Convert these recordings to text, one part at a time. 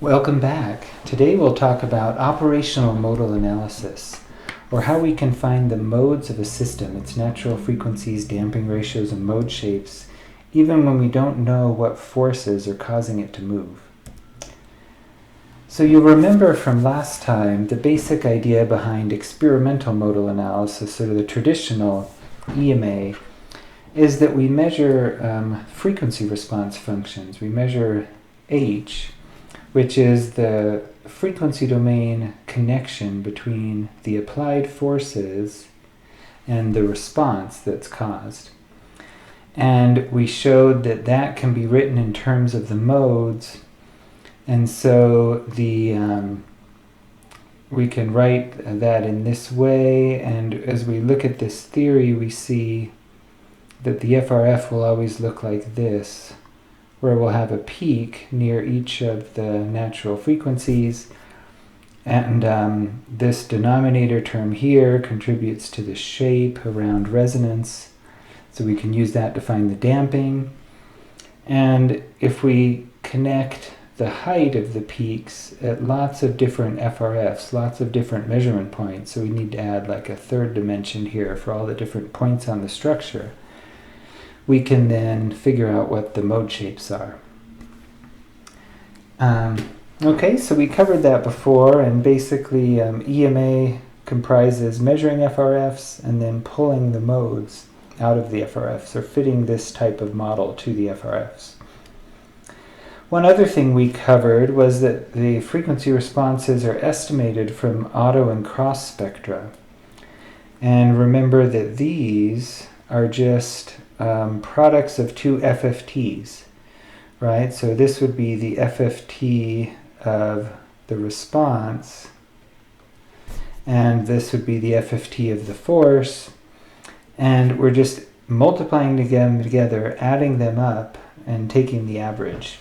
Welcome back. Today we'll talk about operational modal analysis, or how we can find the modes of a system, its natural frequencies, damping ratios, and mode shapes, even when we don't know what forces are causing it to move. So you'll remember from last time the basic idea behind experimental modal analysis, or the traditional EMA, is that we measure frequency response functions. We measure H, which is the frequency domain connection between the applied forces and the response that's caused. And we showed that that can be written in terms of the modes, and so we can write that in this way, and as we look at this theory, we see that the FRF will always look like this, where we'll have a peak near each of the natural frequencies, and this denominator term here contributes to the shape around resonance, so we can use that to find the damping. And if we connect the height of the peaks at lots of different FRFs, lots of different measurement points, so we need to add like a third dimension here for all the different points on the structure, we can then figure out what the mode shapes are. Okay, so we covered that before, and basically EMA comprises measuring FRFs and then pulling the modes out of the FRFs, or fitting this type of model to the FRFs. One other thing we covered was that the frequency responses are estimated from auto and cross spectra. And remember that these are just products of two FFTs, right? So this would be the FFT of the response, and this would be the FFT of the force, and we're just multiplying them together, adding them up, and taking the average.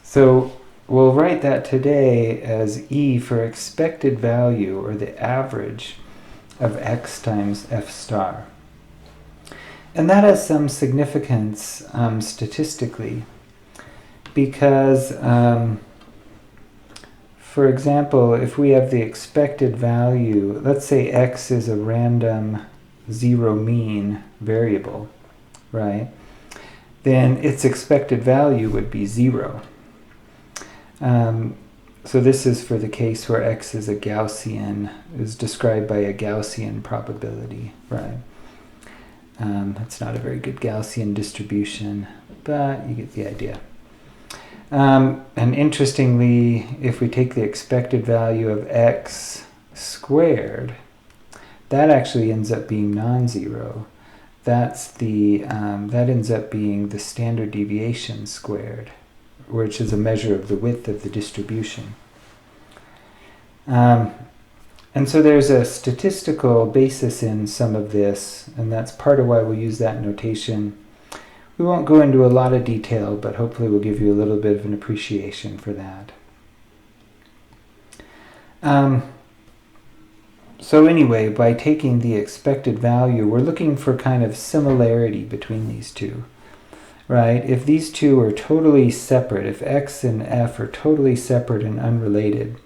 So we'll write that today as E for expected value, or the average of X times F star. And that has some significance statistically, because, for example, if we have the expected value, let's say X is a random zero mean variable, right? Then its expected value would be 0. So this is for the case where X is a Gaussian, is described by a Gaussian probability, right? It's not a very good Gaussian distribution, but you get the idea. And interestingly, if we take the expected value of X squared, that actually ends up being non-zero. That ends up being the standard deviation squared, which is a measure of the width of the distribution. And so there's a statistical basis in some of this, and that's part of why we'll use that notation. We won't go into a lot of detail, but hopefully we'll give you a little bit of an appreciation for that. So anyway, by taking the expected value, we're looking for kind of similarity between these two, right? If these two are totally separate, if X and F are totally separate and unrelated,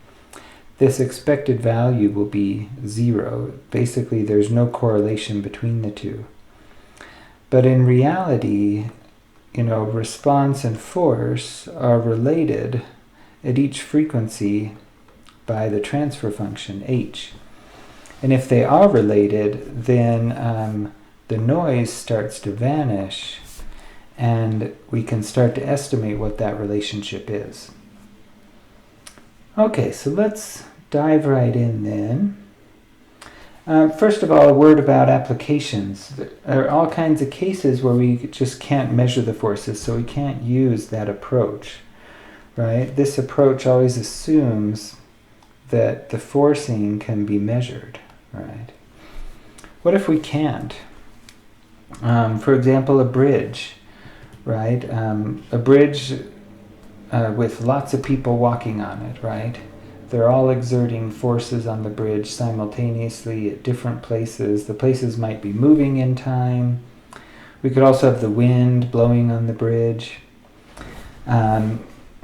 this expected value will be 0. Basically, there's no correlation between the two. But in reality, response and force are related at each frequency by the transfer function, h. And if they are related, then the noise starts to vanish, and we can start to estimate what that relationship is. Okay, so let's dive right in then. First of all, a word about applications. There are all kinds of cases where we just can't measure the forces, so we can't use that approach, right? This approach always assumes that the forcing can be measured, right? What if we can't? For example, a bridge, right? A bridge with lots of people walking on it, right? They're all exerting forces on the bridge simultaneously at different places. The places might be moving in time. We could also have the wind blowing on the bridge.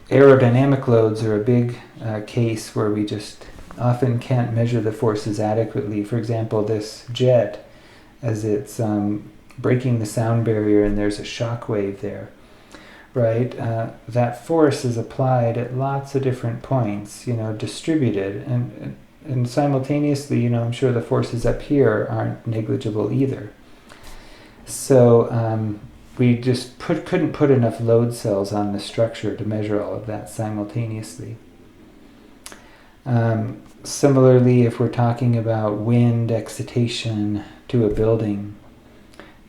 aerodynamic loads are a big case where we just often can't measure the forces adequately. For example, this jet, as it's breaking the sound barrier and there's a shock wave there, right? That force is applied at lots of different points, distributed, and simultaneously, I'm sure the forces up here aren't negligible either. So we just couldn't put enough load cells on the structure to measure all of that simultaneously. Similarly, if we're talking about wind excitation to a building,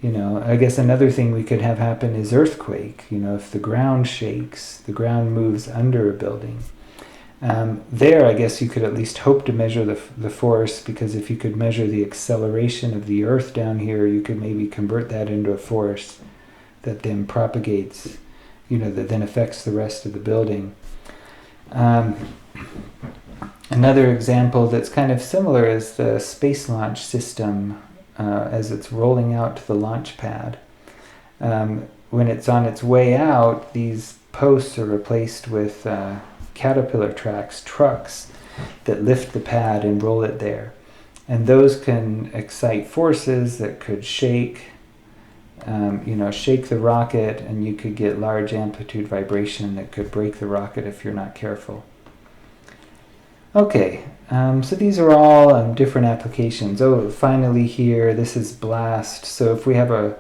I guess another thing we could have happen is earthquake. If the ground shakes, the ground moves under a building. There, I guess you could at least hope to measure the force, because if you could measure the acceleration of the earth down here, you could maybe convert that into a force that then propagates, that then affects the rest of the building. Another example that's kind of similar is the space launch system as it's rolling out to the launch pad. When it's on its way out, these posts are replaced with caterpillar trucks that lift the pad and roll it there. And those can excite forces that could shake the rocket, and you could get large amplitude vibration that could break the rocket if you're not careful. Okay, so these are all different applications. Oh, finally here, this is blast. So if we have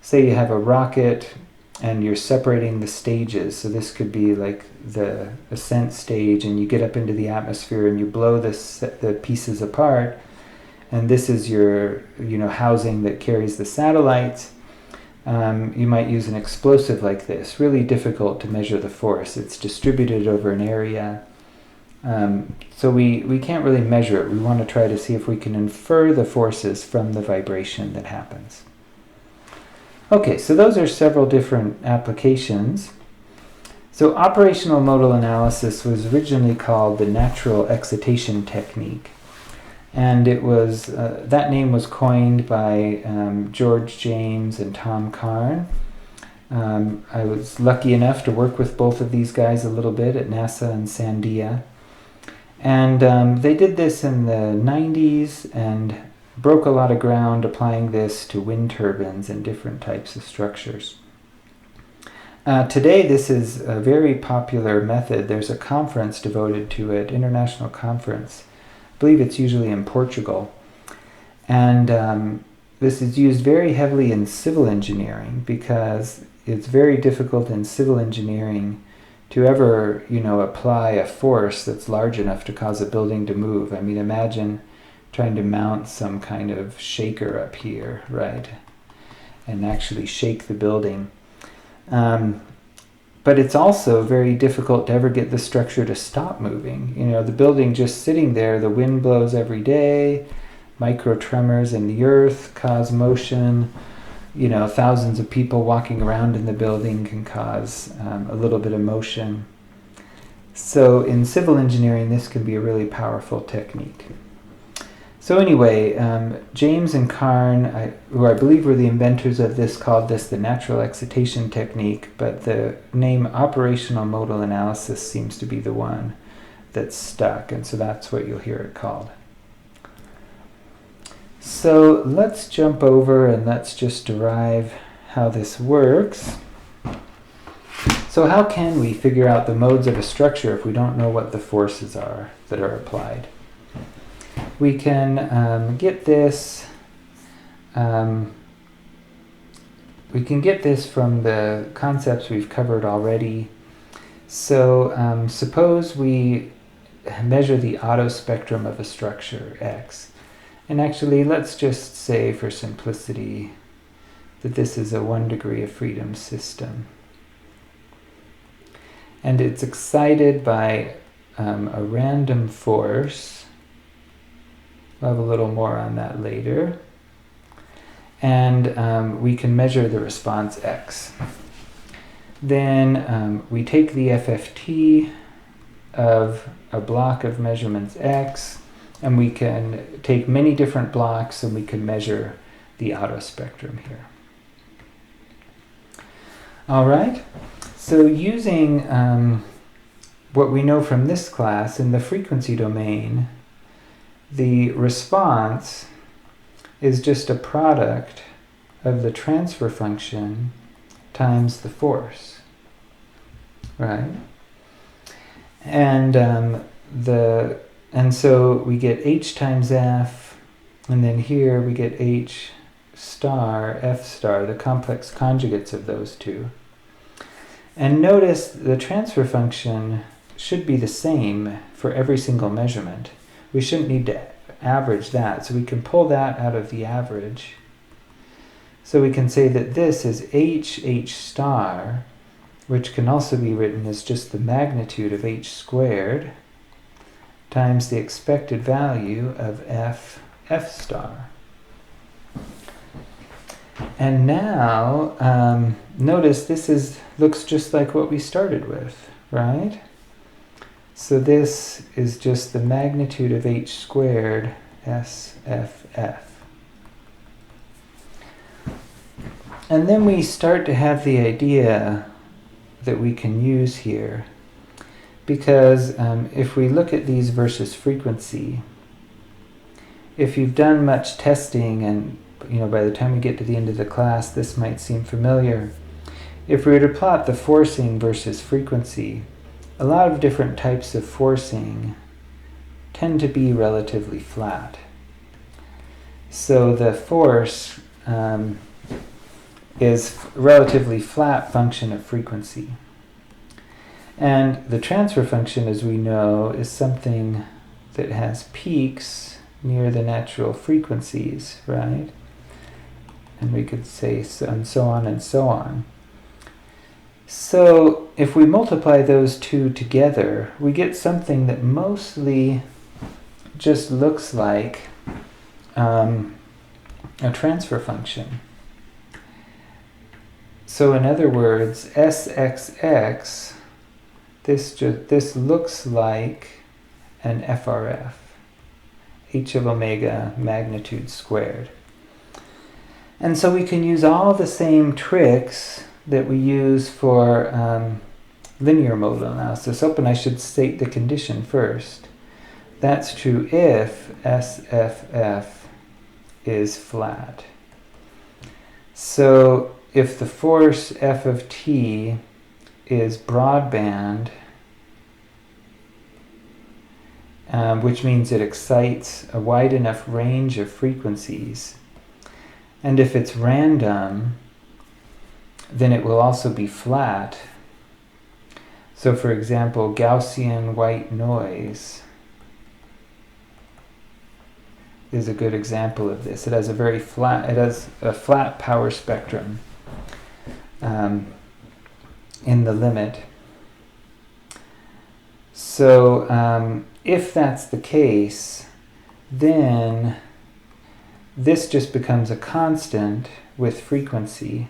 say you have a rocket and you're separating the stages, so this could be like the ascent stage, and you get up into the atmosphere and you blow the pieces apart, and this is your housing that carries the satellites. You might use an explosive like this. Really difficult to measure the force. It's distributed over an area. So we can't really measure it. We want to try to see if we can infer the forces from the vibration that happens. Okay, so those are several different applications. So operational modal analysis was originally called the Natural Excitation Technique. And it was that name was coined by George James and Tom Carn. I was lucky enough to work with both of these guys a little bit at NASA and Sandia. And they did this in the 90s and broke a lot of ground applying this to wind turbines and different types of structures. Today, this is a very popular method. There's a conference devoted to it, international conference. I believe it's usually in Portugal. And this is used very heavily in civil engineering, because it's very difficult in civil engineering to ever, apply a force that's large enough to cause a building to move. I mean, imagine trying to mount some kind of shaker up here, right? And actually shake the building. But it's also very difficult to ever get the structure to stop moving. The building just sitting there, the wind blows every day, micro tremors in the earth cause motion. Thousands of people walking around in the building can cause a little bit of motion. So in civil engineering, this can be a really powerful technique. So anyway, James and Carn, who I believe were the inventors of this, called this the Natural Excitation Technique, but the name operational modal analysis seems to be the one that's stuck, and so that's what you'll hear it called. So let's jump over and let's just derive how this works. So how can we figure out the modes of a structure if we don't know what the forces are that are applied? We can get this. We can get this from the concepts we've covered already. So suppose we measure the auto spectrum of a structure X. And actually, let's just say for simplicity that this is a 1 degree of freedom system. And it's excited by a random force. We'll have a little more on that later. And we can measure the response X. Then we take the FFT of a block of measurements X, and we can take many different blocks and we can measure the auto spectrum here. All right, so using what we know from this class, in the frequency domain, the response is just a product of the transfer function times the force, right? And so we get h times f, and then here we get h star, f star, the complex conjugates of those two. And notice the transfer function should be the same for every single measurement. We shouldn't need to average that, so we can pull that out of the average. So we can say that this is h star, which can also be written as just the magnitude of h squared times the expected value of f star. And now, notice this looks just like what we started with, right? So this is just the magnitude of h squared SFF. And then we start to have the idea that we can use here, because if we look at these versus frequency, if you've done much testing, and by the time we get to the end of the class this might seem familiar, if we were to plot the forcing versus frequency, a lot of different types of forcing tend to be relatively flat. So the force is a relatively flat function of frequency. And the transfer function, as we know, is something that has peaks near the natural frequencies, right? And we could say so, and so on and so on. So if we multiply those two together, we get something that mostly just looks like a transfer function. So in other words, SXX, this looks like an FRF, h of omega magnitude squared. And so we can use all the same tricks that we use for linear modal analysis. Oh, and I should state the condition first. That's true if SFF is flat. So if the force F of t is broadband, which means it excites a wide enough range of frequencies, and if it's random, then it will also be flat. So for example, Gaussian white noise is a good example of this. It has a flat power spectrum in the limit. So if that's the case, then this just becomes a constant with frequency.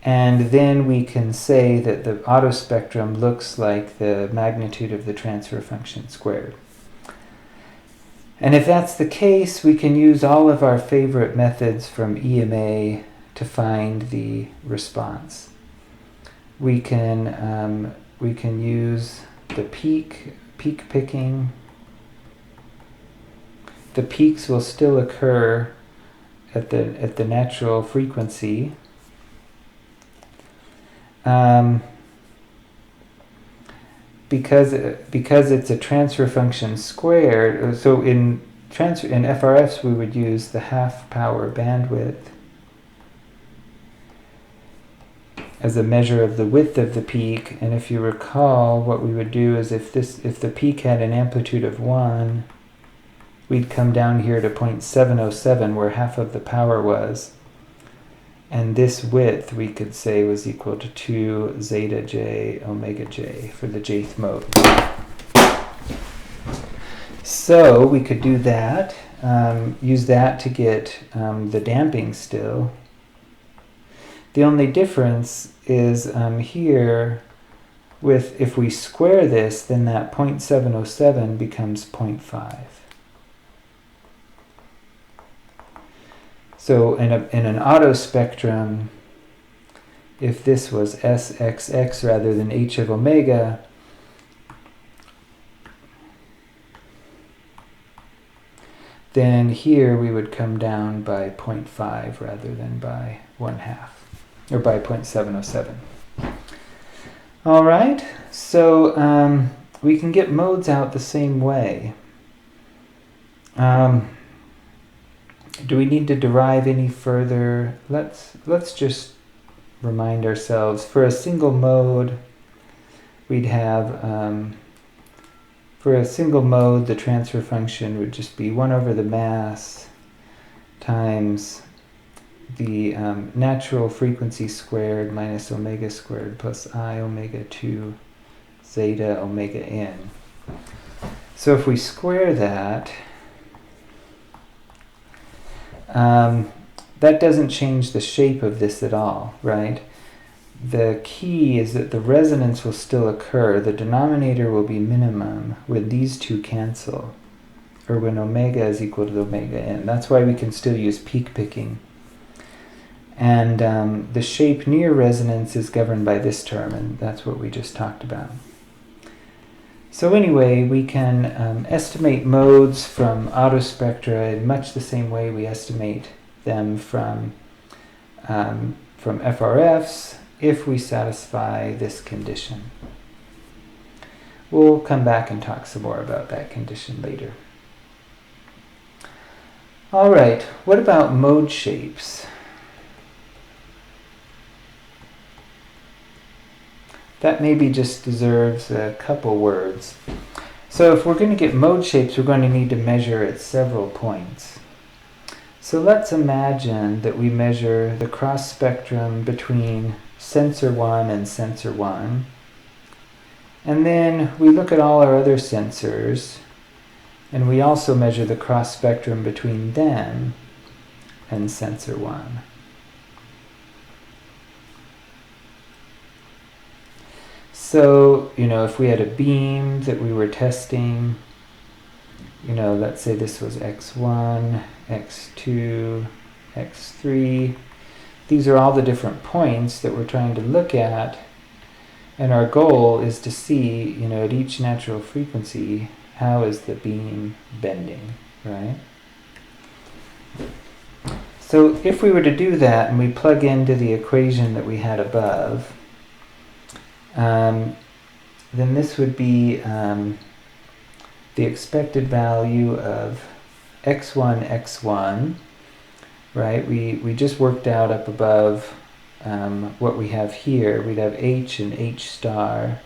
And then we can say that the autospectrum looks like the magnitude of the transfer function squared. And if that's the case, we can use all of our favorite methods from EMA to find the response. We can use the peak picking. The peaks will still occur at the natural frequency. Because it's a transfer function squared, so in FRFs we would use the half power bandwidth as a measure of the width of the peak. And if you recall, what we would do is if the peak had an amplitude of 1, we'd come down here to 0.707 where half of the power was. And this width, we could say, was equal to 2 zeta j omega j for the jth mode. So we could do that, use that to get the damping still. The only difference is here, if we square this, then that 0.707 becomes 0.5. So in an autospectrum, if this was SXX rather than H of omega, then here we would come down by 0.5 rather than by 1/2, or by 0.707. All right, so we can get modes out the same way. Do we need to derive any further? Let's just remind ourselves, for a single mode, we'd have, for a single mode, the transfer function would just be 1 over the mass times the natural frequency squared minus omega squared plus I omega 2 zeta omega n. So if we square that, that doesn't change the shape of this at all, right? The key is that the resonance will still occur. The denominator will be minimum when these two cancel, or when omega is equal to omega n. That's why we can still use peak picking. And the shape near resonance is governed by this term, and that's what we just talked about. So anyway, we can estimate modes from autospectra in much the same way we estimate them from FRFs if we satisfy this condition. We'll come back and talk some more about that condition later. All right, what about mode shapes? That maybe just deserves a couple words. So if we're going to get mode shapes, we're going to need to measure at several points. So let's imagine that we measure the cross spectrum between sensor 1 and sensor 1. And then we look at all our other sensors, and we also measure the cross spectrum between them and sensor 1. So, if we had a beam that we were testing, let's say this was x1, x2, x3. These are all the different points that we're trying to look at, and our goal is to see, at each natural frequency, how is the beam bending, right? So if we were to do that and we plug into the equation that we had above, then this would be the expected value of x1, right? We just worked out up above what we have here. We'd have h and h star.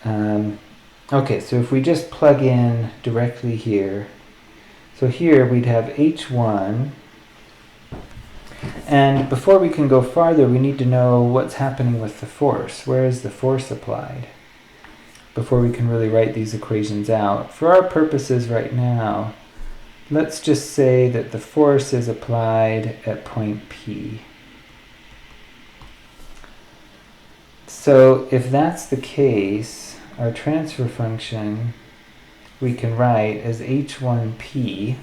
Okay, so if we just plug in directly here, so here we'd have h1. And before we can go farther, we need to know what's happening with the force. Where is the force applied? Before we can really write these equations out. For our purposes right now, let's just say that the force is applied at point P. So if that's the case, our transfer function we can write as h1p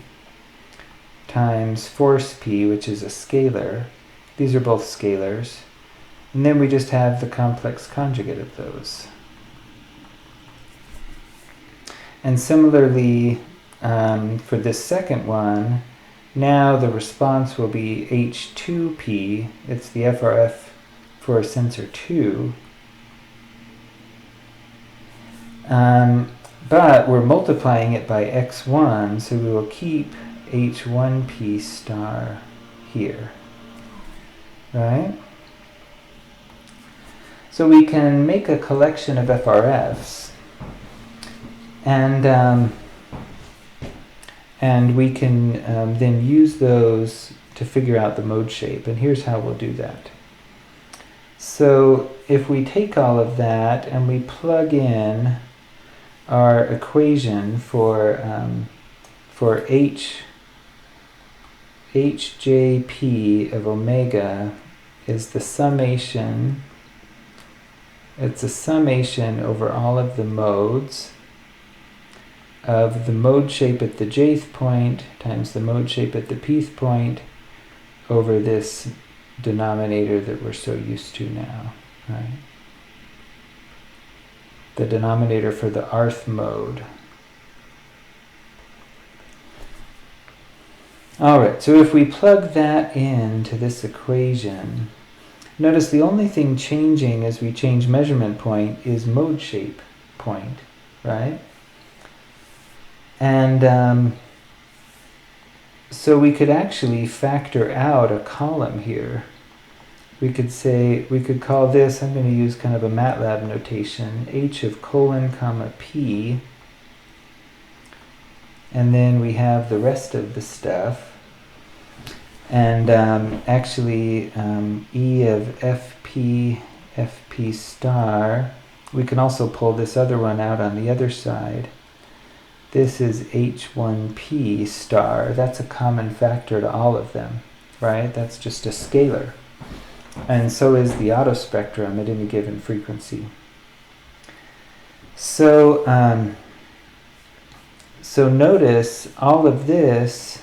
times force p, which is a scalar. These are both scalars. And then we just have the complex conjugate of those. And similarly, for this second one, now the response will be h2p. It's the FRF for sensor 2. But we're multiplying it by x1, so we will keep h1p star here, right? So we can make a collection of FRFs, and we can then use those to figure out the mode shape, and here's how we'll do that. So if we take all of that and we plug in our equation for hjp of omega is the summation. It's a summation over all of the modes of the mode shape at the jth point times the mode shape at the pth point over this denominator that we're so used to now, right? The denominator for the rth mode. All right, so if we plug that into this equation, notice the only thing changing as we change measurement point is mode shape point, right? And so we could actually factor out a column here. We could say, we could call this, I'm going to use kind of a MATLAB notation, h of colon comma p, and then we have the rest of the stuff. And actually, E of fp star, we can also pull this other one out on the other side. This is h1p star. That's a common factor to all of them, right? That's just a scalar. And so is the autospectrum at any given frequency. So, so notice all of this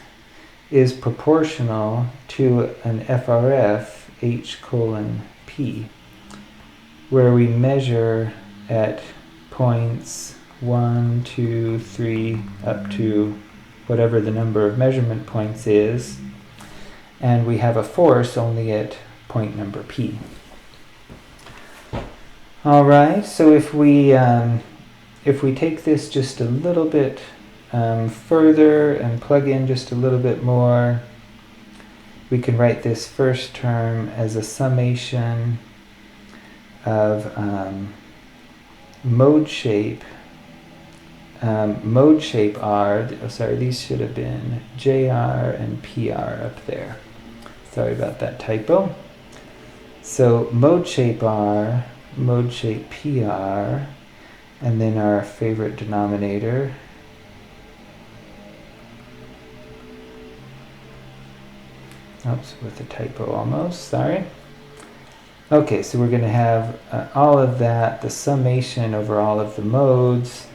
is proportional to an FRF h colon p, where we measure at points 1, 2, 3, up to whatever the number of measurement points is, and we have a force only at point number p. All right, so if we take this just a little bit further and plug in just a little bit more, we can write this first term as a summation of mode shape R, sorry, these should have been JR and PR up there. Sorry about that typo. So mode shape R, mode shape PR, and then our favorite denominator, oops, with a typo almost, sorry. Okay, so we're going to have all of that, the summation over all of the modes.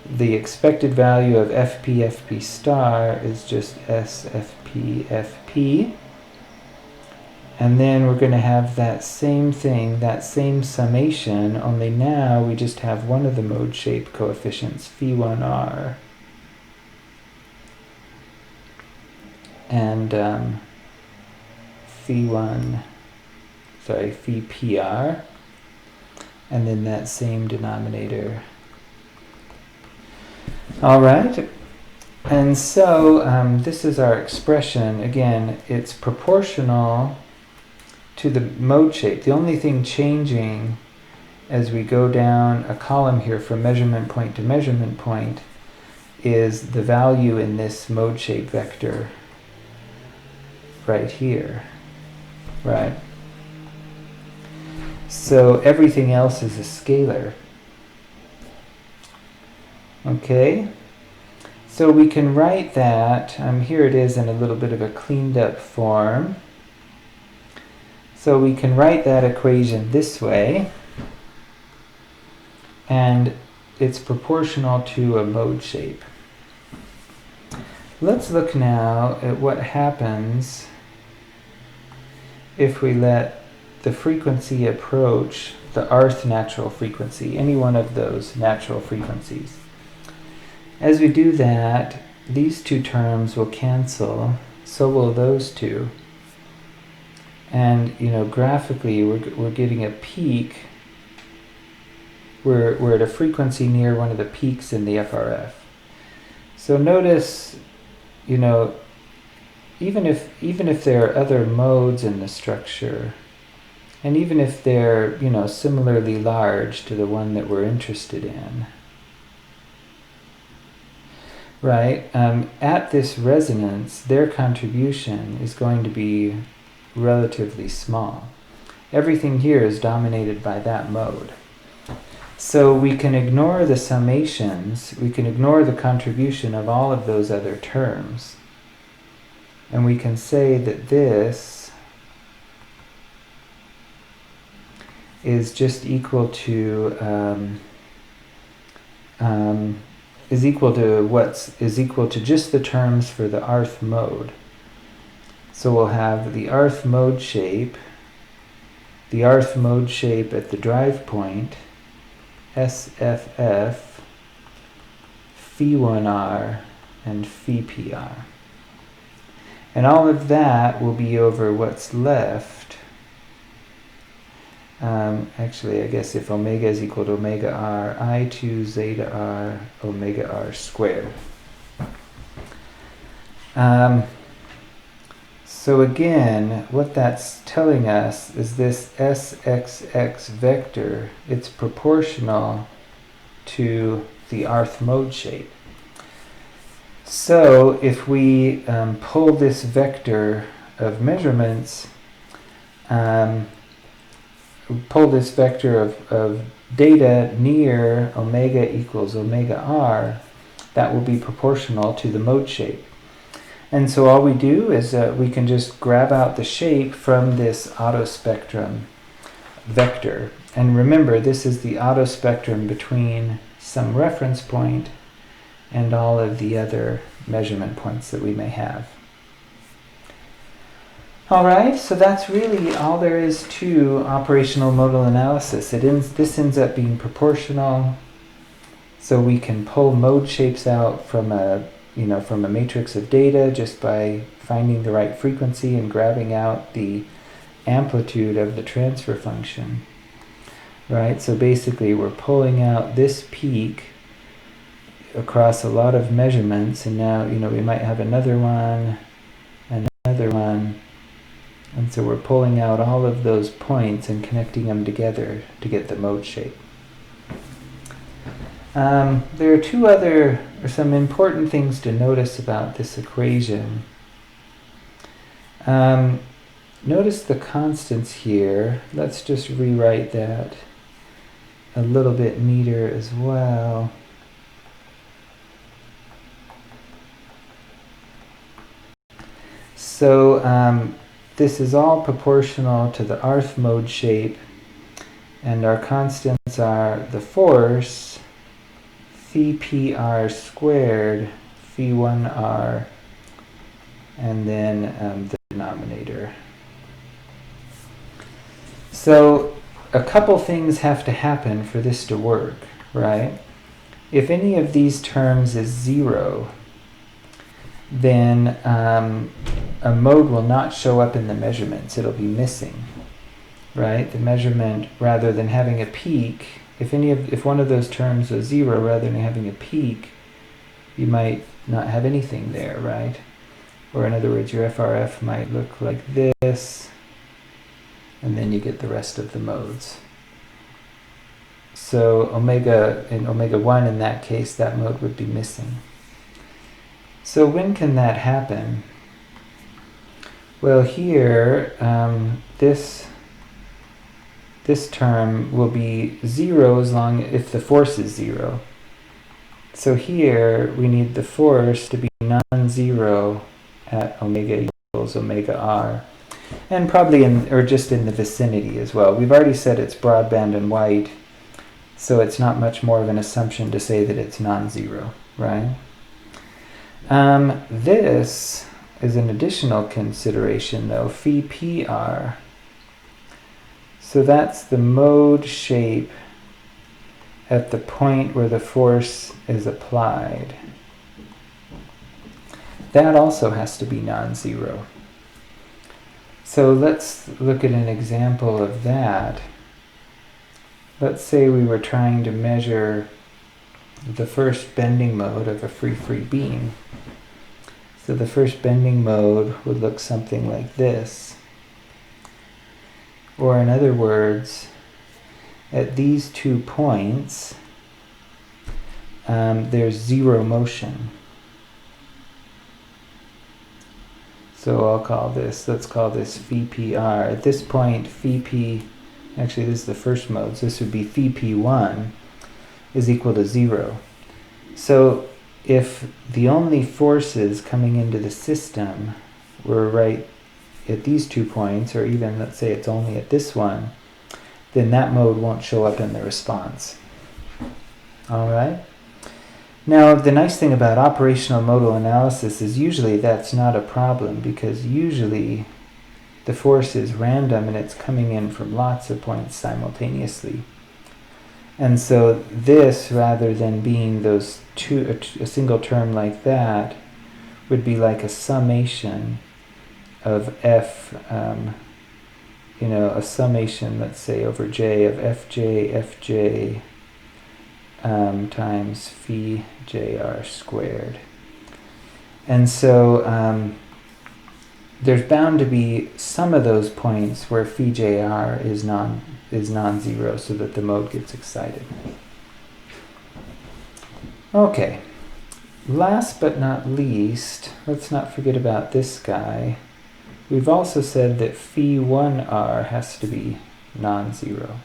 The expected value of FP star is just SFP. And then we're going to have that same thing, that same summation, only now we just have one of the mode shape coefficients, Phi1R. And Phi PR. And then that same denominator. All right. And so this is our expression. Again, it's proportional to the mode shape. The only thing changing as we go down a column here from measurement point to measurement point is the value in this mode shape vector right here, right? So everything else is a scalar. Okay, so we can write that, here it is in a little bit of a cleaned up form. So we can write that equation this way, and it's proportional to a mode shape. Let's look now at what happens if we let the frequency approach the rth natural frequency, any one of those natural frequencies. As we do that, these two terms will cancel, so will those two. And, you know, graphically, we're getting a peak. We're at a frequency near one of the peaks in the FRF. So notice, you know, even if there are other modes in the structure, and even if they're, you know, similarly large to the one that we're interested in, right? At this resonance, their contribution is going to be relatively small. Everything here is dominated by that mode. So we can ignore the summations, we can ignore the contribution of all of those other terms, and we can say that this is just equal to is equal to just the terms for the rth mode. So we'll have the Arth mode shape at the drive point, SFF, phi1r, and phi PR. And all of that will be over what's left. Actually, I guess if omega is equal to omega r, I2 zeta r omega r squared. So again, what that's telling us is this SXX vector, it's proportional to the Arth mode shape. So if we pull this vector of measurements, pull this vector of data near omega equals omega r, that will be proportional to the mode shape. And so all we do is we can just grab out the shape from this autospectrum vector. And remember, this is the autospectrum between some reference point and all of the other measurement points that we may have. All right, so that's really all there is to operational modal analysis. This ends up being proportional, so we can pull mode shapes out from a matrix of data just by finding the right frequency and grabbing out the amplitude of the transfer function. Right, so basically we're pulling out this peak across a lot of measurements, and now we might have another one, and so we're pulling out all of those points and connecting them together to get the mode shape. There are some important things to notice about this equation. Notice the constants here. Let's just rewrite that a little bit neater as well. So this is all proportional to the Arth mode shape, and our constants are the force, phi PR squared, phi1r, and then the denominator. So a couple things have to happen for this to work, right? If any of these terms is 0, then a mode will not show up in the measurements. It'll be missing, right? The measurement, rather than having a peak, if one of those terms was 0, rather than having a peak, you might not have anything there, right? Or in other words, your FRF might look like this, and then you get the rest of the modes. So in omega 1, in that case, that mode would be missing. So when can that happen? Well, here, this term will be 0 if the force is 0. So here we need the force to be non-zero at omega equals omega r, and probably just in the vicinity as well. We've already said it's broadband and white, so it's not much more of an assumption to say that it's non-zero, right? This is an additional consideration though, phi PR. So that's the mode shape at the point where the force is applied. That also has to be non-zero. So let's look at an example of that. Let's say we were trying to measure the first bending mode of a free beam. So the first bending mode would look something like this. Or in other words, at these 2 points, there's 0 motion. So let's call this phi PR. At this point, actually this is the first mode, so this would be phi P1 is equal to 0. So if the only forces coming into the system were right at these 2 points, or even let's say it's only at this one, then that mode won't show up in the response. All right? Now, the nice thing about operational modal analysis is usually that's not a problem, because usually the force is random and it's coming in from lots of points simultaneously. And so this, rather than being those two, a single term like that, would be like a summation of f, a summation, let's say, over j of fj times phi jr squared. And so there's bound to be some of those points where phi jr is non-zero, so that the mode gets excited. Okay, last but not least, let's not forget about this guy. We've also said that phi 1r has to be non-zero.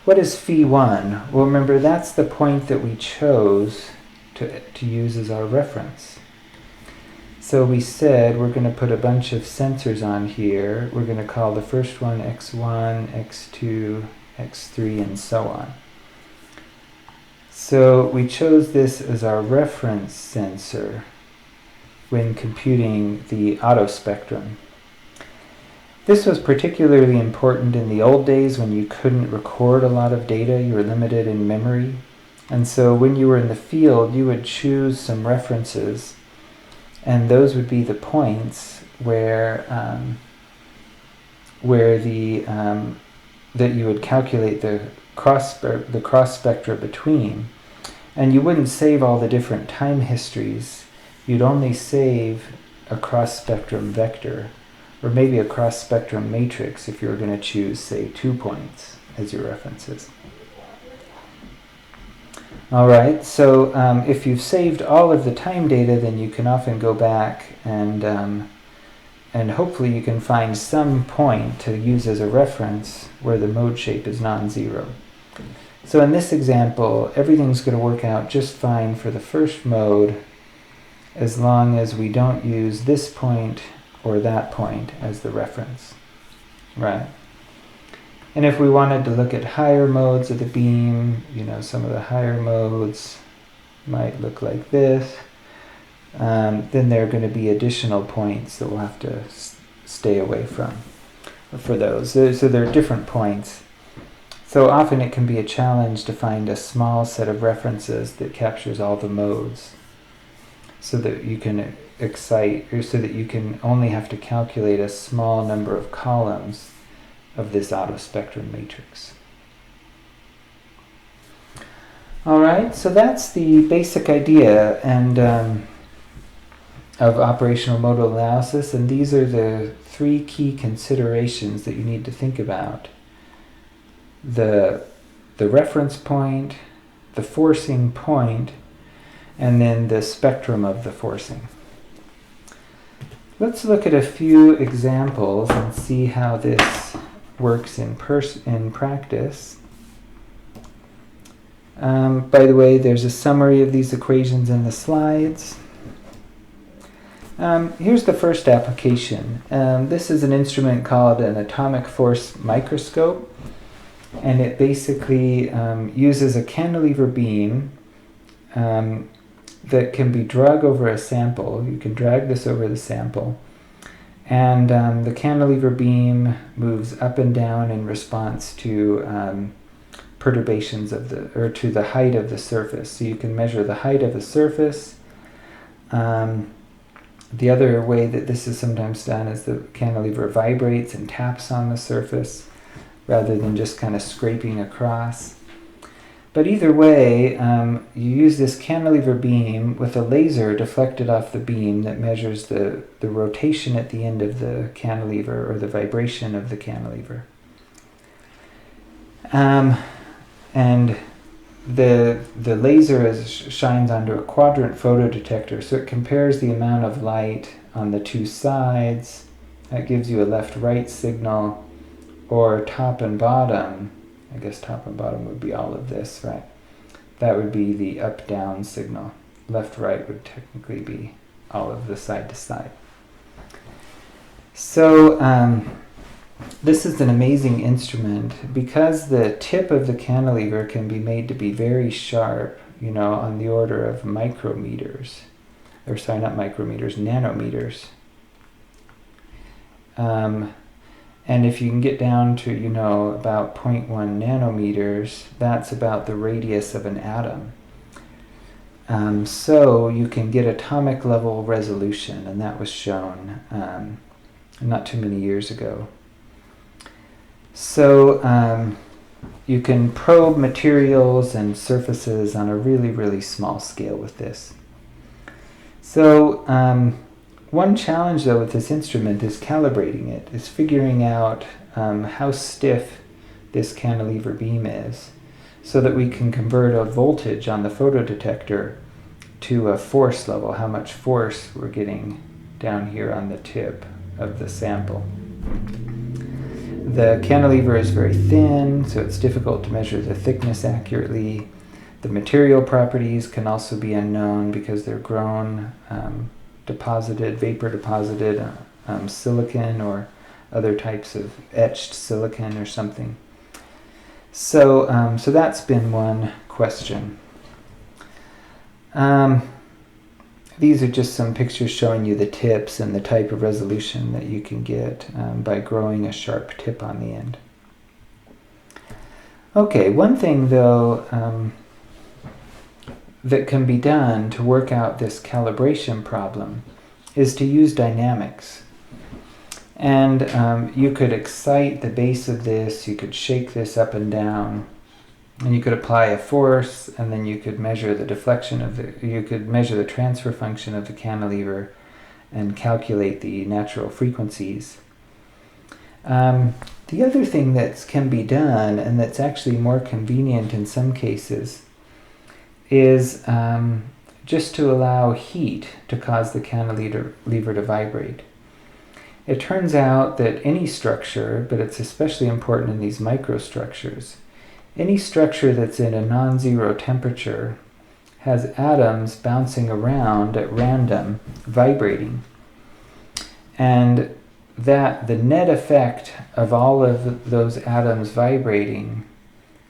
What is phi 1? Well, remember, that's the point that we chose to use as our reference. So we said we're going to put a bunch of sensors on here. We're going to call the first one x1, x2, x3, and so on. So we chose this as our reference sensor when computing the autospectrum. This was particularly important in the old days when you couldn't record a lot of data, you were limited in memory. And so when you were in the field, you would choose some references, and those would be the points where that you would calculate the cross spectra between. And you wouldn't save all the different time histories. You'd only save a cross-spectrum vector, or maybe a cross-spectrum matrix if you were going to choose, say, 2 points as your references. All right, so if you've saved all of the time data, then you can often go back and hopefully you can find some point to use as a reference where the mode shape is non-zero. So in this example, everything's going to work out just fine for the first mode, as long as we don't use this point or that point as the reference, right? And if we wanted to look at higher modes of the beam, some of the higher modes might look like this, then there are going to be additional points that we'll have to stay away from for those. So there are different points. So often it can be a challenge to find a small set of references that captures all the modes, so that you can excite, or so that you can only have to calculate a small number of columns of this autospectrum matrix. All right, so that's the basic idea and of operational modal analysis, and these are the 3 key considerations that you need to think about. The reference point, the forcing point, and then the spectrum of the forcing. Let's look at a few examples and see how this works in practice. By the way, there's a summary of these equations in the slides. Here's the first application. This is an instrument called an Atomic Force Microscope, and it basically uses a cantilever beam that can be dragged over a sample. You can drag this over the sample, and the cantilever beam moves up and down in response to perturbations to the height of the surface. So you can measure the height of the surface. The other way that this is sometimes done is the cantilever vibrates and taps on the surface rather than just kind of scraping across. But either way, you use this cantilever beam with a laser deflected off the beam that measures the rotation at the end of the cantilever, or the vibration of the cantilever. And the laser shines onto a quadrant photodetector, so it compares the amount of light on the 2 sides. That gives you a left-right signal, or top and bottom. I guess top and bottom would be all of this, right? That would be the up-down signal. Left-right would technically be all of the side-to-side. So this is an amazing instrument. Because the tip of the cantilever can be made to be very sharp, on the order of micrometers. Or sorry, not micrometers, nanometers. And if you can get down to, about 0.1 nanometers, that's about the radius of an atom. So you can get atomic level resolution, and that was shown not too many years ago. So you can probe materials and surfaces on a really, really small scale with this. So one challenge, though, with this instrument is calibrating it, is figuring out how stiff this cantilever beam is, so that we can convert a voltage on the photodetector to a force level, how much force we're getting down here on the tip of the sample. The cantilever is very thin, so it's difficult to measure the thickness accurately. The material properties can also be unknown because they're grown, vapor deposited silicon or other types of etched silicon or something. So, so that's been one question. These are just some pictures showing you the tips and the type of resolution that you can get by growing a sharp tip on the end. Okay, one thing though that can be done to work out this calibration problem is to use dynamics. And you could excite the base of this, you could shake this up and down, and you could apply a force, and then you could measure the deflection of you could measure the transfer function of the cantilever and calculate the natural frequencies. The other thing that can be done, and that's actually more convenient in some cases, is just to allow heat to cause the cantilever to vibrate. It turns out that any structure, but it's especially important in these microstructures, any structure that's in a non-zero temperature has atoms bouncing around at random, vibrating. And that the net effect of all of those atoms vibrating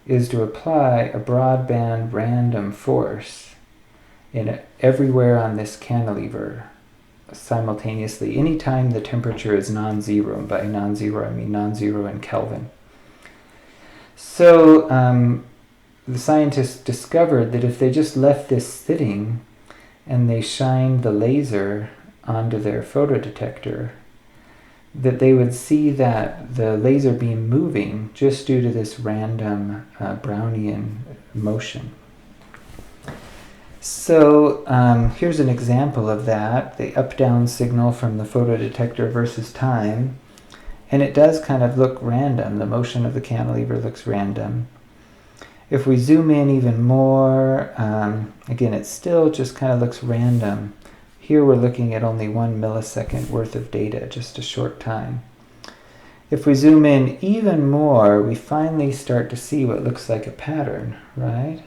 is to apply a broadband random force everywhere on this cantilever simultaneously, anytime the temperature is non-zero. And by non-zero, I mean non-zero in Kelvin. So the scientists discovered that if they just left this sitting and they shined the laser onto their photodetector, that they would see that the laser beam moving just due to this random Brownian motion. So here's an example of that, the up-down signal from the photodetector versus time. And it does kind of look random. The motion of the cantilever looks random. If we zoom in even more, again, it still just kind of looks random. Here we're looking at only 1 millisecond worth of data, just a short time. If we zoom in even more, we finally start to see what looks like a pattern, right?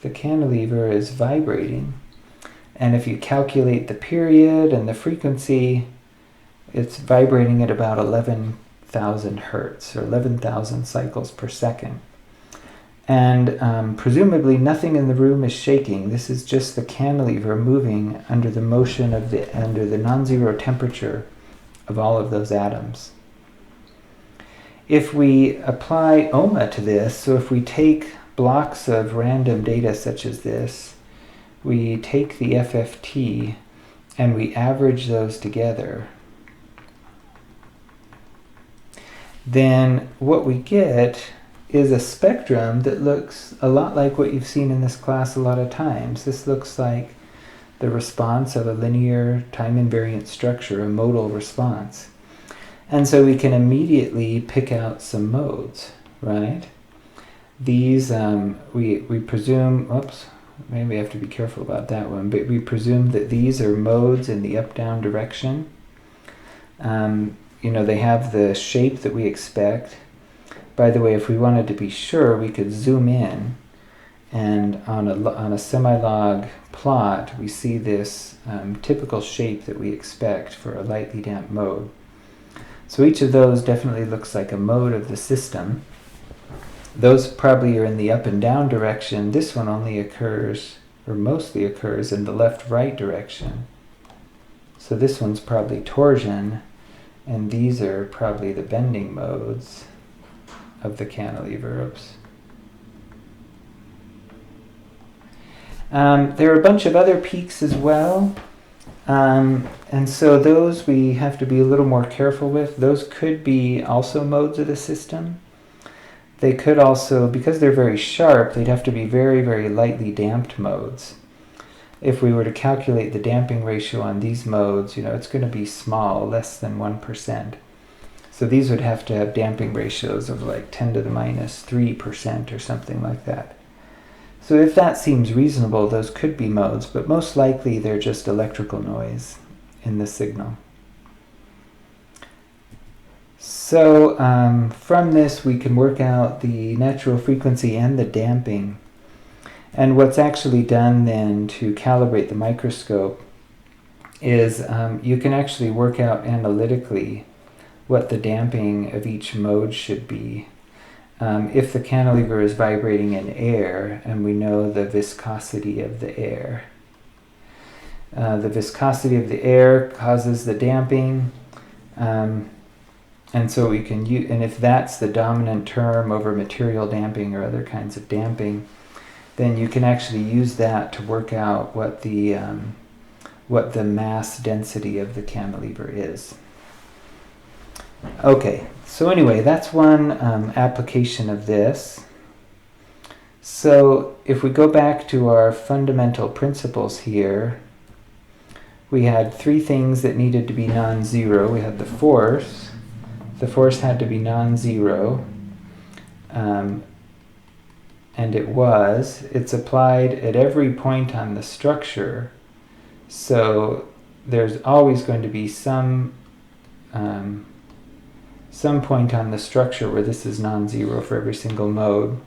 The cantilever is vibrating. And if you calculate the period and the frequency, it's vibrating at about 11,000 hertz, or 11,000 cycles per second. And presumably nothing in the room is shaking. This is just the cantilever moving under the motion of under the non-zero temperature of all of those atoms. If we apply OMA to this, so if we take blocks of random data such as this, we take the FFT and we average those together, then what we get is a spectrum that looks a lot like what you've seen in this class a lot of times. This looks like the response of a linear time-invariant structure, a modal response. And so we can immediately pick out some modes, right? These, we presume, oops, maybe I have to be careful about that one, but we presume that these are modes in the up-down direction. They have the shape that we expect. By the way, if we wanted to be sure, we could zoom in, and on a semi-log plot, we see this typical shape that we expect for a lightly damped mode. So each of those definitely looks like a mode of the system. Those probably are in the up and down direction. This one only occurs, or mostly occurs, in the left-right direction. So this one's probably torsion, and these are probably the bending modes of the cantilever. Oops. There are a bunch of other peaks as well. And so those we have to be a little more careful with. Those could be also modes of the system. They could also, because they're very sharp, they'd have to be very, very lightly damped modes. If we were to calculate the damping ratio on these modes, it's going to be small, less than 1%. So these would have to have damping ratios of like 10 to the minus 3% or something like that. So if that seems reasonable, those could be modes, but most likely they're just electrical noise in the signal. So from this we can work out the natural frequency and the damping. And what's actually done then to calibrate the microscope is you can actually work out analytically what the damping of each mode should be. If the cantilever is vibrating in air, and we know the viscosity of the air. The viscosity of the air causes the damping, and so we can use, and if that's the dominant term over material damping or other kinds of damping, then you can actually use that to work out what the mass density of the cantilever is. Okay, so anyway, that's one application of this. So if we go back to our fundamental principles here, we had three things that needed to be non-zero. We had the force. The force had to be non-zero. And it's applied at every point on the structure. So there's always going to be some point on the structure where this is non-zero for every single mode.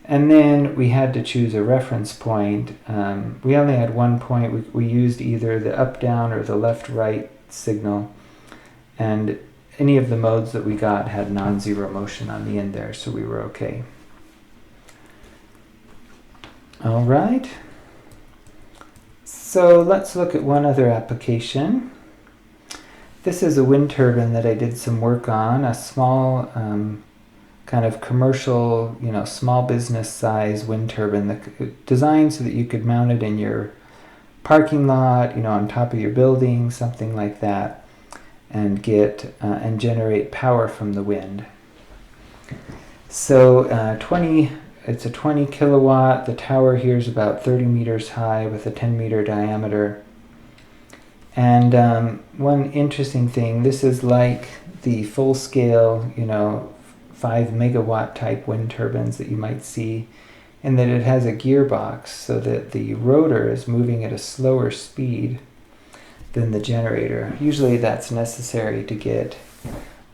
And then we had to choose a reference point. We only had one point. We used either the up-down or the left-right signal. And any of the modes that we got had non-zero motion on the end there, so we were okay. All right. So let's look at one other application. This is a wind turbine that I did some work on, a small kind of commercial, small business size wind turbine designed so that you could mount it in your parking lot, on top of your building, something like that, and get and generate power from the wind. So it's a 20 kilowatt. The tower here is about 30 meters high with a 10-meter diameter. And one interesting thing, this is like the full-scale, 5 megawatt type wind turbines that you might see, in that it has a gearbox so that the rotor is moving at a slower speed than the generator. Usually that's necessary to get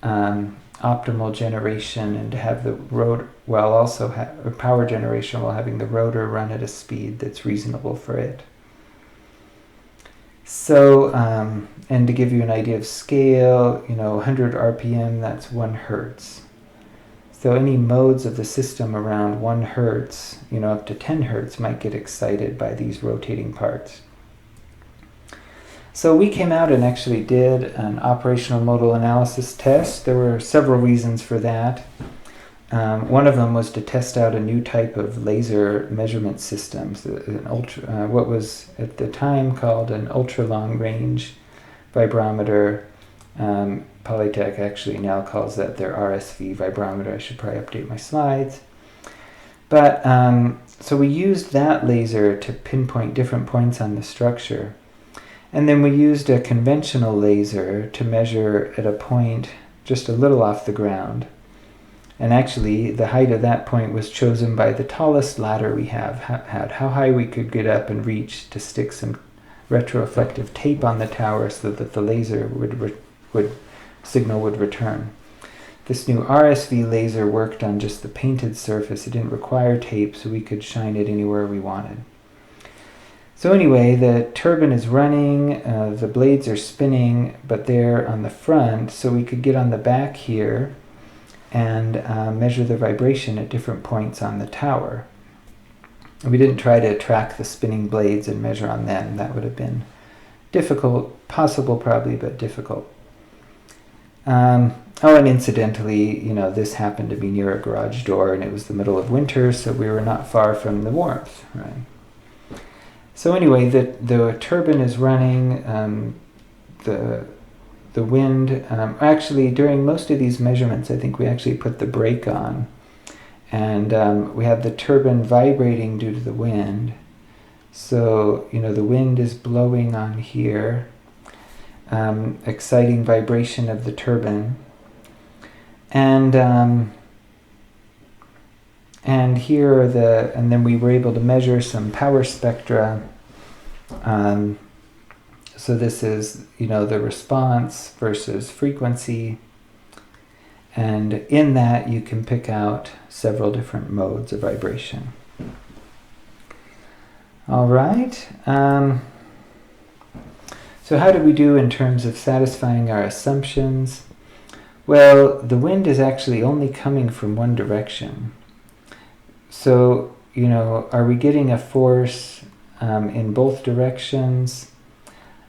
optimal generation and to have the rotor, while also power generation while having the rotor run at a speed that's reasonable for it. So, and to give you an idea of scale, 100 RPM, that's 1 hertz. So any modes of the system around 1 hertz, up to 10 hertz might get excited by these rotating parts. So we came out and actually did an operational modal analysis test. There were several reasons for that. One of them was to test out a new type of laser measurement system, what was at the time called an ultra-long range vibrometer. Polytech actually now calls that their RSV vibrometer. I should probably update my slides. But so we used that laser to pinpoint different points on the structure. And then we used a conventional laser to measure at a point just a little off the ground. And actually, the height of that point was chosen by the tallest ladder we had, how high we could get up and reach to stick some retroreflective tape on the tower so that the laser signal would return. This new RSV laser worked on just the painted surface. It didn't require tape, so we could shine it anywhere we wanted. So anyway, the turbine is running, the blades are spinning, but they're on the front, so we could get on the back here and measure the vibration at different points on the tower. We didn't try to track the spinning blades and measure on them. That would have been difficult, possible probably, but difficult. Oh, and incidentally, this happened to be near a garage door, and it was the middle of winter, so we were not far from the warmth, right? So anyway, the turbine is running, the wind, actually during most of these measurements, I think we actually put the brake on, and we had the turbine vibrating due to the wind. So, the wind is blowing on here, exciting vibration of the turbine. And here are and then we were able to measure some power spectra. So this is, the response versus frequency. And in that you can pick out several different modes of vibration. All right. So how did we do in terms of satisfying our assumptions? Well, the wind is actually only coming from one direction. So, are we getting a force in both directions?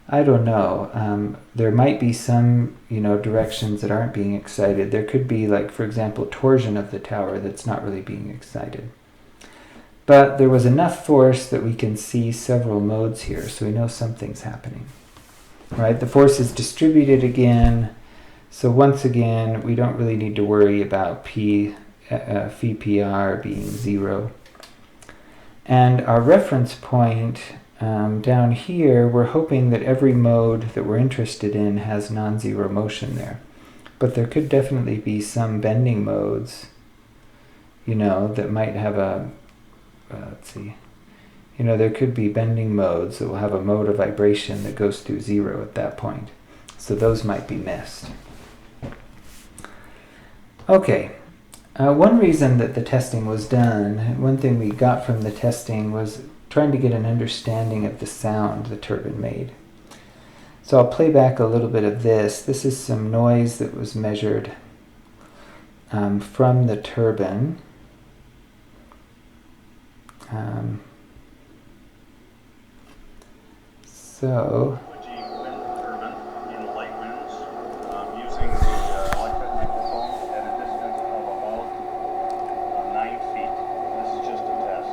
I don't know. There might be some, directions that aren't being excited. There could be, like, for example, torsion of the tower that's not really being excited. But there was enough force that we can see several modes here, so we know something's happening. Right? The force is distributed again. So once again, we don't really need to worry about phi PR being 0. And our reference point down here, we're hoping that every mode that we're interested in has non-zero motion there. But there could definitely be some bending modes, that might have let's see. There could be bending modes that will have a mode of vibration that goes through 0 at that point. So those might be missed. Okay, one reason that the testing was done, one thing we got from the testing was trying to get an understanding of the sound the turbine made. So I'll play back a little bit of this. This is some noise that was measured from the turbine.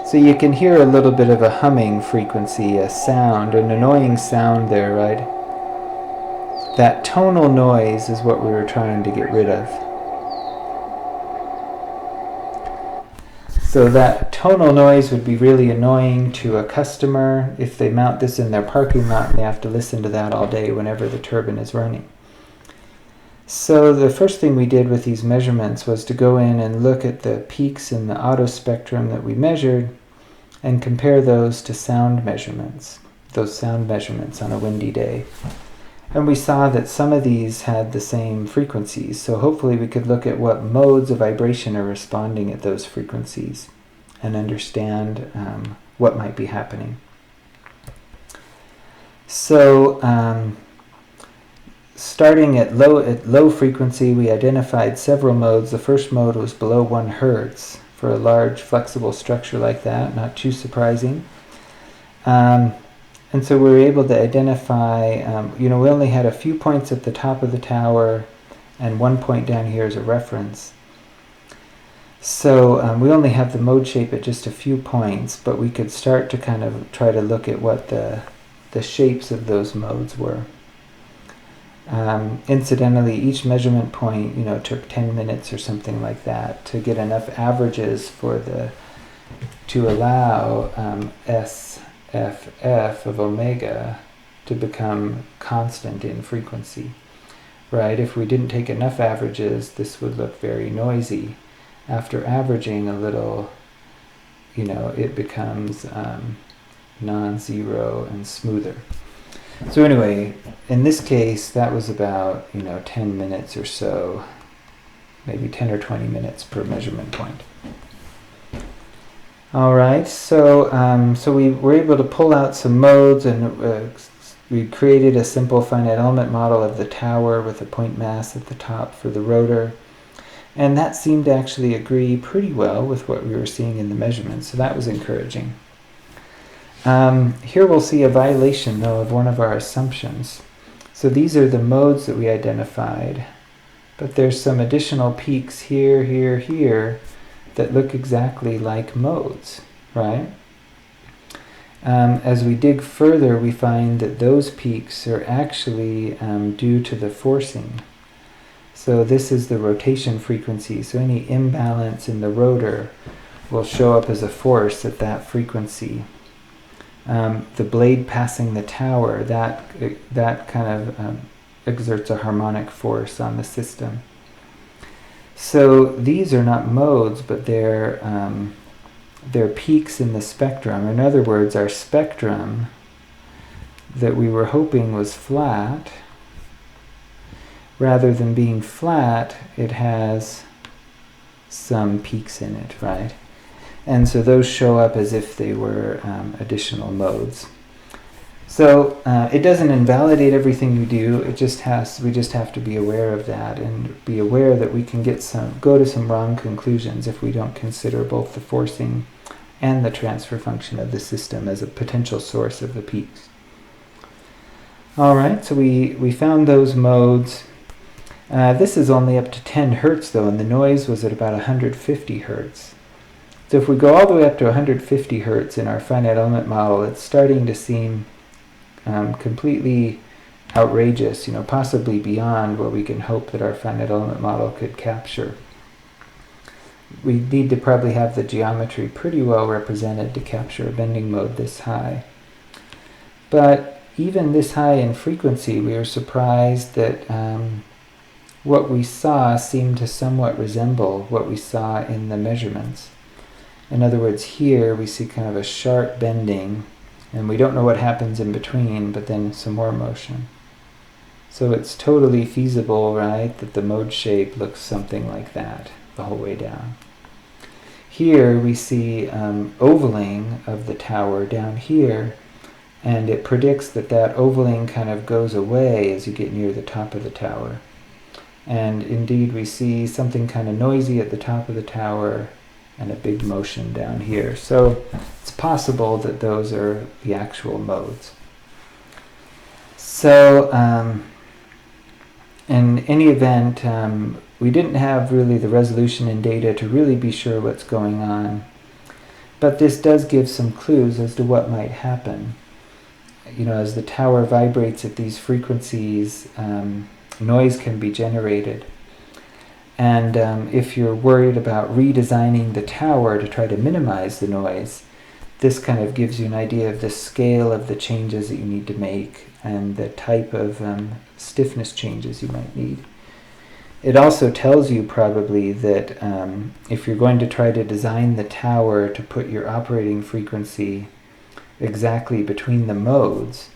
So you can hear a little bit of a humming frequency, a sound, an annoying sound there, right? That tonal noise is what we were trying to get rid of. So that tonal noise would be really annoying to a customer if they mount this in their parking lot and they have to listen to that all day whenever the turbine is running. So the first thing we did with these measurements was to go in and look at the peaks in the auto spectrum that we measured and compare those to sound measurements, those sound measurements on a windy day. And we saw that some of these had the same frequencies, so hopefully we could look at what modes of vibration are responding at those frequencies and understand what might be happening. So starting at low frequency, we identified several modes. The first mode was below 1 hertz for a large flexible structure like that, not too surprising. And so we were able to identify, we only had a few points at the top of the tower and one point down here as a reference. So we only have the mode shape at just a few points, but we could start to kind of try to look at what the shapes of those modes were. Incidentally, each measurement point, took 10 minutes or something like that to get enough averages to allow SFF of omega to become constant in frequency, right? If we didn't take enough averages, this would look very noisy. After averaging a little, it becomes non-zero and smoother. So anyway, in this case, that was about 10 minutes or so, maybe 10 or 20 minutes per measurement point. All right, so we were able to pull out some modes, and we created a simple finite element model of the tower with a point mass at the top for the rotor. And that seemed to actually agree pretty well with what we were seeing in the measurements, so that was encouraging. Here we'll see a violation, though, of one of our assumptions. So these are the modes that we identified, but there's some additional peaks here, here, here that look exactly like modes, right? As we dig further, we find that those peaks are actually due to the forcing. So this is the rotation frequency, so any imbalance in the rotor will show up as a force at that frequency. The blade passing the tower, that kind of exerts a harmonic force on the system. So these are not modes, but they're peaks in the spectrum. In other words, our spectrum that we were hoping was flat, rather than being flat, it has some peaks in it, right? And so those show up as if they were additional modes. So it doesn't invalidate everything you do. We just have to be aware of that and be aware that we can go to some wrong conclusions if we don't consider both the forcing and the transfer function of the system as a potential source of the peaks. All right, so we found those modes. This is only up to 10 hertz though, and the noise was at about 150 hertz. So if we go all the way up to 150 hertz in our finite element model, it's starting to seem completely outrageous, possibly beyond what we can hope that our finite element model could capture. We need to probably have the geometry pretty well represented to capture a bending mode this high. But even this high in frequency, we were surprised that what we saw seemed to somewhat resemble what we saw in the measurements. In other words, here we see kind of a sharp bending, and we don't know what happens in between, but then some more motion. So it's totally feasible, right, that the mode shape looks something like that the whole way down. Here we see ovaling of the tower down here, and it predicts that ovaling kind of goes away as you get near the top of the tower. And indeed we see something kind of noisy at the top of the tower and a big motion down here. So it's possible that those are the actual modes. So in any event, we didn't have really the resolution in data to really be sure what's going on. But this does give some clues as to what might happen. As the tower vibrates at these frequencies, noise can be generated. And if you're worried about redesigning the tower to try to minimize the noise, this kind of gives you an idea of the scale of the changes that you need to make and the type of stiffness changes you might need. It also tells you probably that if you're going to try to design the tower to put your operating frequency exactly between the modes,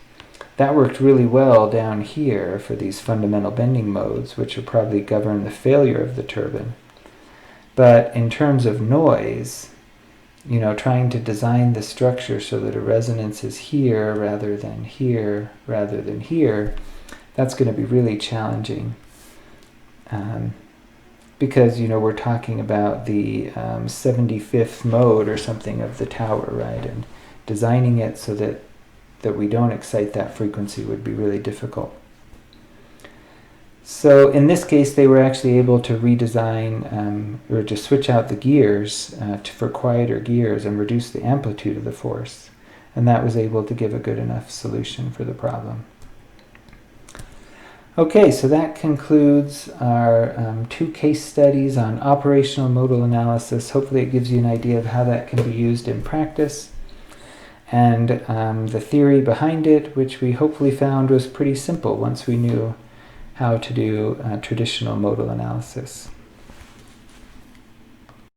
that worked really well down here for these fundamental bending modes, which will probably govern the failure of the turbine. But in terms of noise, trying to design the structure so that a resonance is here rather than here, that's going to be really challenging. Because, we're talking about the 75th mode or something of the tower, right? And designing it so that we don't excite that frequency would be really difficult. So in this case, they were actually able to redesign or to switch out the gears for quieter gears and reduce the amplitude of the force. And that was able to give a good enough solution for the problem. Okay, so that concludes our 2 case studies on operational modal analysis. Hopefully it gives you an idea of how that can be used in practice. And the theory behind it, which we hopefully found was pretty simple once we knew how to do traditional modal analysis.